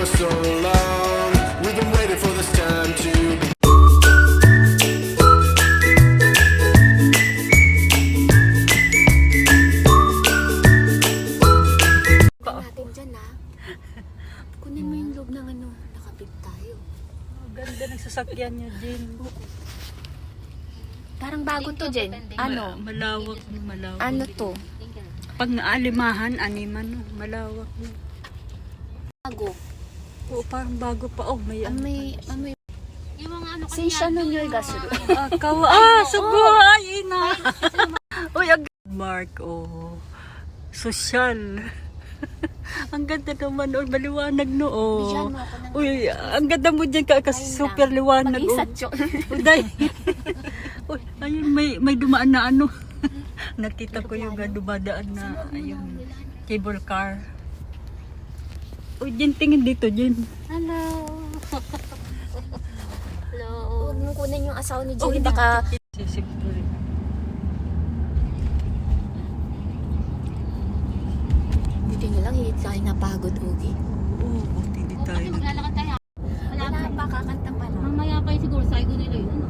for so long. We've been waiting for this time to be. Natin dyan ha. Kunin mo yung loob ng ano, nakabit tayo. Ganda ng sasakyan niya, Jen. Parang bago to, Jen. Ano? Malawak na malawak. Ano to? Pag naalimahan, animan, no? Malawak na. Bago. Oo, parang bago pa. Oh, may Amoy. Yung mga ano Since ano nyo yung gasol? sugo! Ay, ina! Uy, Mark, oh. Sosyal. Ang ganda naman, oh. Maliwanag, no, oh. Bigyan mo ako ng... Uy, ang ganda mo dyan kasi super liwanag, oh. Mag-isat yun. Uday. Uy, ayun, may dumaan na ano. Nakita ko yung dumadaan na, ayun, cable car. Uy, Jen, tingin dito, Jen. Hello. Hello. Huwag mong kunin yung asawa ni Oh, Jen. Baka... Sisipuri. Buti na lang, hindi tayo napagod, Ugi. Oo, buti di tayo. Kasi maglalakad tayo. Wala pa, kakanta pa lang. Mamaya pa yun siguro, saigo nila yun. Ano?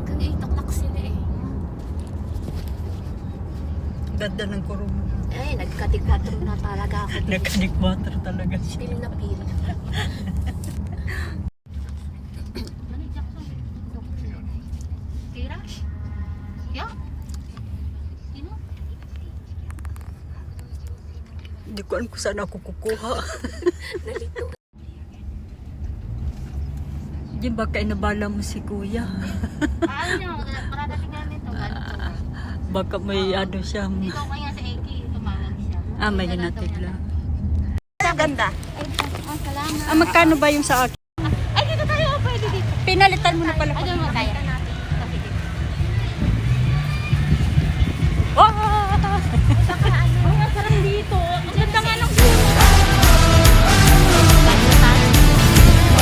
Hanggang 8 o'clock sila eh. Ganda ng kurong. Ay, nagkatikatro na talaga ako. Nakanikwater talaga siya. Pili na pili. Manay Jackson. Kira? Ya? Sino? Hindi ko alam kung saan ako kukuha. Nalito. Diyan baka inabala mo si kuya. Ano nyo? Paradating namin ito. Baka may ano siya. Dito ko kaya sa Eki. Tumawag siya. May hinatid lang. Ang ganda. Oh, salamat. Magkano ba yung sa akin? Ay, dito tayo. Pwede dito. Pinalitan mo na pala. Ay, mo tayo. Oh! Ang sarap dito. Ang ganda nga ng view.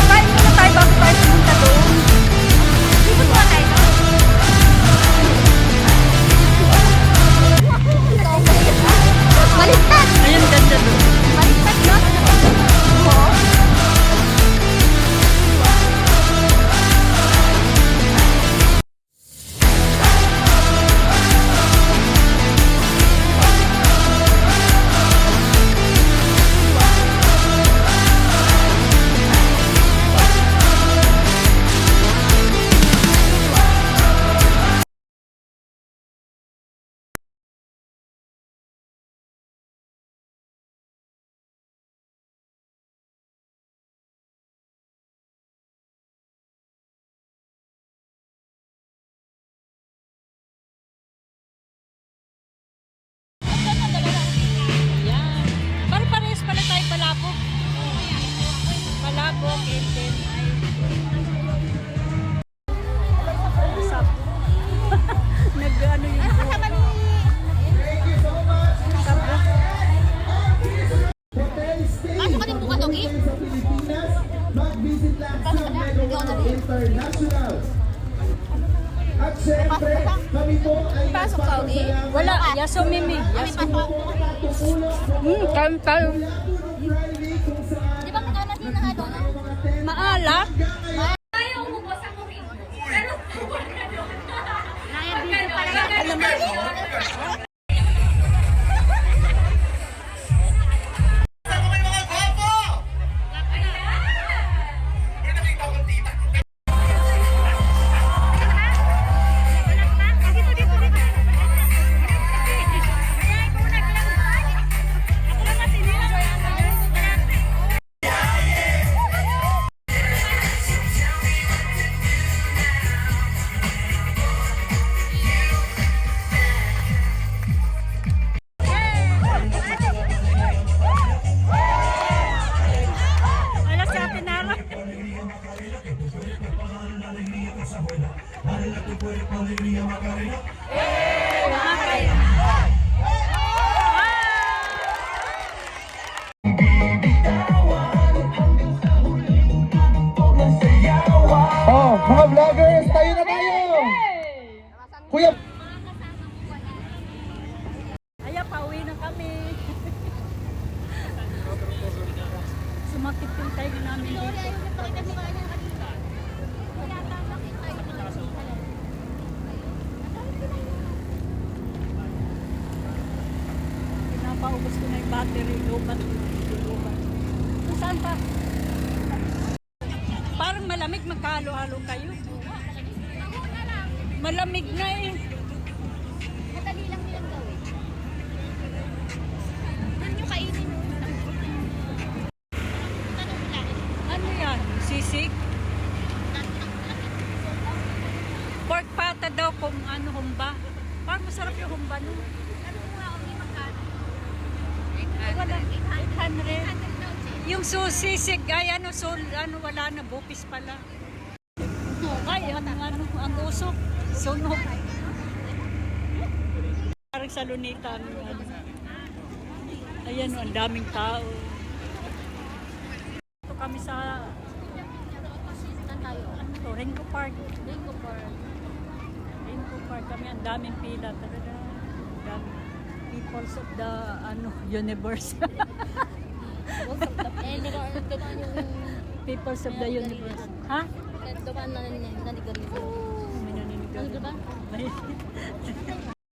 Kain muna tayo bago tayo pumunta doon. Dito po tayo. Baliktad! Ayun, ganda doon. Baliktad yun! Oo. Yan. Parehas pala tayo palabok. Palabok and then nag-ano yung Ano ka din bukas, okay? Mag-visit lang sa Megawan International. At syempre, kami po ay Pasok ka, Ugi? wala, yaso mimi. Yaso. Kain tayo. Di ba magkano din na ano? Maala. tayo namin Lori, dito. ayaw niya pakita mukha niya kanina. Kaya tama tayo. Pinapaubos ko na yung battery, lubat. Kung saan pa? Parang malamig, magkahalo-halo kayo. Malamig na eh. Madali lang nilang gawin. Doon nyo kainin mo. Tanong lang. Ano yan? Sisig? Pork pata daw kung ano, humba. Parang masarap yung humba no? Tanong mo nga kung may magkano. Wala. 800. 800 daw, Jen. Yung susisig ay ano, wala na, bupis pala. Ay, ang usok. Sunog. Parang sa Lunita. Ano. Ayan, ang daming tao. Ito kami sa Saan tayo? ano to, Ringo Park. Bingo Park. Ringo Park kami, ang daming pila talaga. Ang daming peoples of the universe. Eh, hindi ko dumaan yung Peoples of the universe. Ha? dumaan na nanigarilyo. May naninigaw. Ano ba?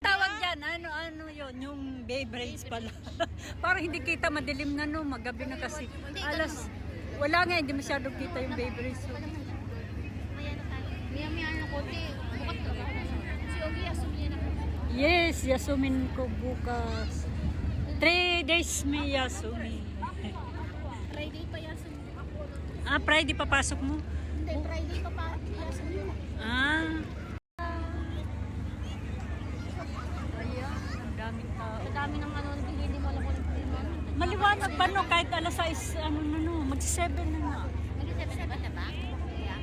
Tawag dyan, ano yun, yung Bay Braids pala. Parang hindi kita madilim na no, magabi na kasi. Alas, wala nga, hindi masyadong kita yung Bay Braids. Maya na tayo. Maya na konti. Bukat ka ba? Si Ogi, asumin na. Yes, yasumin ko bukas. 3 days may yasumi. Friday pa yasun. Ah, Friday papasok mo? Hindi, Friday pa pa yasun yun. Ah. Ayan, ang daming tao. Sa dami ng ano, hindi mo alam kung ano. Maliwanag pa no, kahit alas 6, mag-7 na na. Nag-7 na ba? Yeah.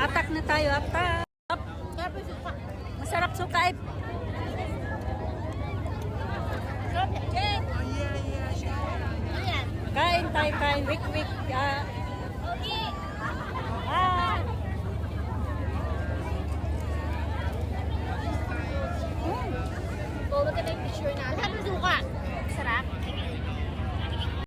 Atak na tayo, atak. Masarap suka eh. Jen! Ayan. Kain tayo, kain. Wik. Ogi! Ah. Oh, maganda yung picture natin.